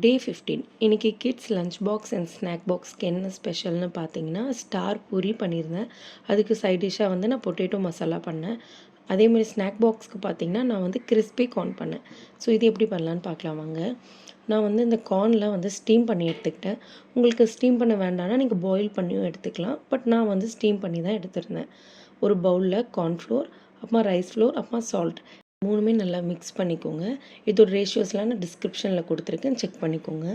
டே 15 இன்றைக்கி kids lunch box and snack பாக்ஸ்க்கு என்ன ஸ்பெஷல்னு பார்த்தீங்கன்னா ஸ்டார் பூரி பண்ணியிருந்தேன். அதுக்கு சைட் டிஷ்ஷாக வந்து நான் பொட்டேட்டோ மசாலா பண்ணேன். அதேமாதிரி ஸ்நாக் பாக்ஸ்க்கு பார்த்தீங்கன்னா நான் வந்து கிறிஸ்பி கார்ன் பண்ணேன். ஸோ இது எப்படி பண்ணலான்னு பார்க்கலாம் வாங்க. நான் வந்து இந்த கார்ன்லாம் வந்து ஸ்டீம் பண்ணி எடுத்துக்கிட்டேன். உங்களுக்கு ஸ்டீம் பண்ண வேண்டாம்னா நீங்கள் பாயில் பண்ணியும் எடுத்துக்கலாம். பட் நான் வந்து ஸ்டீம் பண்ணி தான் எடுத்துருந்தேன். ஒரு பவுலில் கார்ன்ஃப்ளோர், அப்புறமா ரைஸ் ஃப்ளோர், அப்புறமா சால்ட் மூணுமே நல்லா மிக்ஸ் பண்ணிக்கோங்க. இதோட ரேஷியோஸ்லாம் நான் டிஸ்கிரிப்ஷனில் கொடுத்துருக்கேன், செக் பண்ணிக்கோங்க.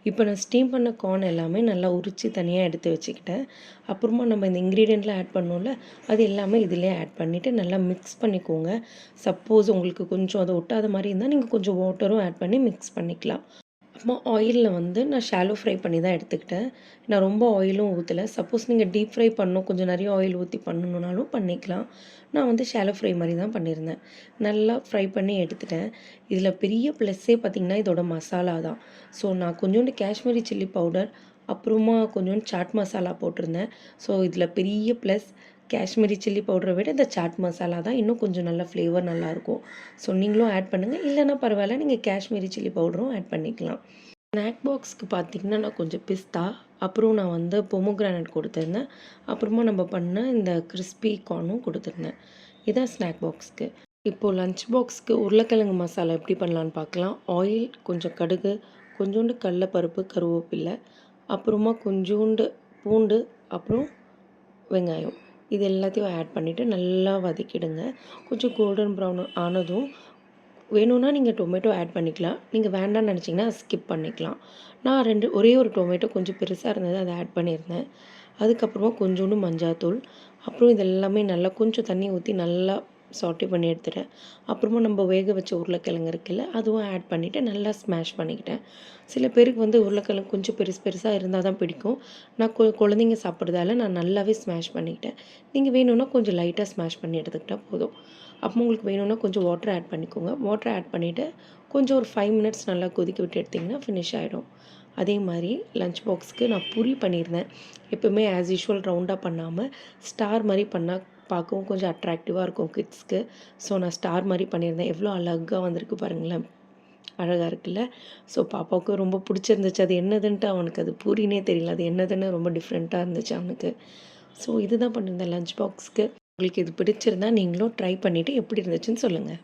இப்போ நான் ஸ்டீம் பண்ண கார்ன் எல்லாமே நல்லா உரித்து தனியாக எடுத்து வச்சுக்கிட்டேன். அப்புறமா நம்ம இந்த இன்க்ரீடியண்ட்லாம் ஆட் பண்ணோம்ல, அது எல்லாமே இதிலே ஆட் பண்ணிவிட்டு நல்லா மிக்ஸ் பண்ணிக்கோங்க. சப்போஸ் உங்களுக்கு கொஞ்சம் அதை ஒட்டாத மாதிரி இருந்தால் நீங்கள் கொஞ்சம் வாட்டரும் ஆட் பண்ணி மிக்ஸ் பண்ணிக்கலாம். அப்புறமா ஆயிலில் வந்து நான் ஷாலோ ஃப்ரை பண்ணி தான் எடுத்துக்கிட்டேன். நான் ரொம்ப ஆயிலும் ஊற்றலை. சப்போஸ் நீங்கள் டீப் ஃப்ரை பண்ணணும், கொஞ்சம் நிறைய ஆயில் ஊற்றி பண்ணணுன்னாலும் பண்ணிக்கலாம். நான் வந்து ஷாலோ ஃப்ரை மாதிரி தான் பண்ணியிருந்தேன். நல்லா ஃப்ரை பண்ணி எடுத்துட்டேன். இதில் பெரிய ப்ளஸ்ஸே பார்த்திங்கன்னா இதோட மசாலா தான். ஸோ நான் கொஞ்சோண்டு காஷ்மீரி சில்லி பவுடர், அப்புறமா கொஞ்சோண்டு சாட் மசாலா போட்டிருந்தேன். ஸோ இதில் பெரிய ப்ளஸ் காஷ்மீரி சில்லி பவுடரை விட இந்த சாட் மசாலா தான் இன்னும் கொஞ்சம் நல்ல ஃப்ளேவர் நல்லாயிருக்கும். ஸோ நீங்களும் ஆட் பண்ணுங்கள். இல்லைன்னா பரவாயில்ல, நீங்கள் காஷ்மீரி சில்லி பவுடரும் ஆட் பண்ணிக்கலாம். ஸ்நாக் பாக்ஸ்க்கு பார்த்திங்கன்னா நான் கொஞ்சம் பிஸ்தா, அப்புறம் நான் வந்து பொமோகிரானட் கொடுத்துருந்தேன். அப்புறமா நம்ம பண்ண இந்த கிறிஸ்பி கார்னும் கொடுத்துருந்தேன். இதான் ஸ்நாக் பாக்ஸ்க்கு. இப்போது லஞ்ச் பாக்ஸ்க்கு உருளைக்கிழங்கு மசாலா எப்படி பண்ணலான்னு பார்க்கலாம். ஆயில், கொஞ்சம் கடுகு, கொஞ்சோண்டு கடலைப்பருப்பு, கருவேப்பிலை, அப்புறமா கொஞ்சோண்டு பூண்டு, அப்புறம் வெங்காயம், இது எல்லாத்தையும் ஆட் பண்ணிவிட்டு நல்லா வதக்கிடுங்க. கொஞ்சம் கோல்டன் ப்ரௌன் ஆனதும் வேணும்னா நீங்கள் டொமேட்டோ ஆட் பண்ணிக்கலாம். நீங்கள் வேண்டாம்னு நினச்சிங்கன்னா ஸ்கிப் பண்ணிக்கலாம். நான் ஒரே ஒரு டொமேட்டோ கொஞ்சம் பெருசாக இருந்தது, அதை ஆட் பண்ணியிருந்தேன். அதுக்கப்புறமா கொஞ்சோண்டு மஞ்சாத்தூள், அப்புறம் இது எல்லாமே நல்லா கொஞ்சம் தண்ணி ஊற்றி நல்லா சாட்டே பண்ணி எடுத்துட்டேன். அப்புறமா நம்ம வேக வச்ச உருளைக்கிழங்கு இருக்குல்ல, அதுவும் ஆட் பண்ணிவிட்டு நல்லா ஸ்மாஷ் பண்ணிக்கிட்டேன். சில பேருக்கு வந்து உருளைக்கிழங்கு கொஞ்சம் பெருசாக இருந்தால் தான் பிடிக்கும். நான் குழந்தைங்க சாப்பிட்றதால நான் நல்லாவே ஸ்மாஷ் பண்ணிக்கிட்டேன். நீங்கள் வேணும்னா கொஞ்சம் லைட்டாக ஸ்மாஷ் பண்ணி எடுத்துக்கிட்டால் போதும். அப்போ உங்களுக்கு வேணும்னா கொஞ்சம் வாட்டர் ஆட் பண்ணிக்கோங்க. வாட்டர் ஆட் பண்ணிவிட்டு கொஞ்சம் ஒரு 5 மினிட்ஸ் நல்லா கொதிக்க விட்டு எடுத்திங்கன்னா ஃபினிஷ் ஆகிடும். அதே மாதிரி லஞ்ச் பாக்ஸ்க்கு நான் பூரி பண்ணியிருந்தேன். எப்போவுமே ஆஸ் யூஷுவல் ரவுண்டாக பண்ணாமல் ஸ்டார் மாதிரி பண்ணால் பார்க்கவும் கொஞ்சம் அட்ராக்டிவாக இருக்கும் கிட்ஸ்க்கு. ஸோ நான் ஸ்டார் மாதிரி பண்ணியிருந்தேன். எவ்வளோ அழகாக வந்திருக்கு பாருங்களேன், அழகாக இருக்குல்ல. ஸோ பாப்பாவுக்கு ரொம்ப பிடிச்சிருந்துச்சு. அது என்னதுன்ட்டு அவனுக்கு அது பூரினே தெரியல, அது என்னதுன்னு ரொம்ப டிஃப்ரெண்ட்டாக இருந்துச்சு அவனுக்கு. ஸோ இதுதான் பண்ணியிருந்தேன் லஞ்ச் பாக்ஸ்க்கு. உங்களுக்கு இது பிடிச்சிருந்தா நீங்களும் ட்ரை பண்ணிவிட்டு எப்படி இருந்துச்சுன்னு சொல்லுங்கள்.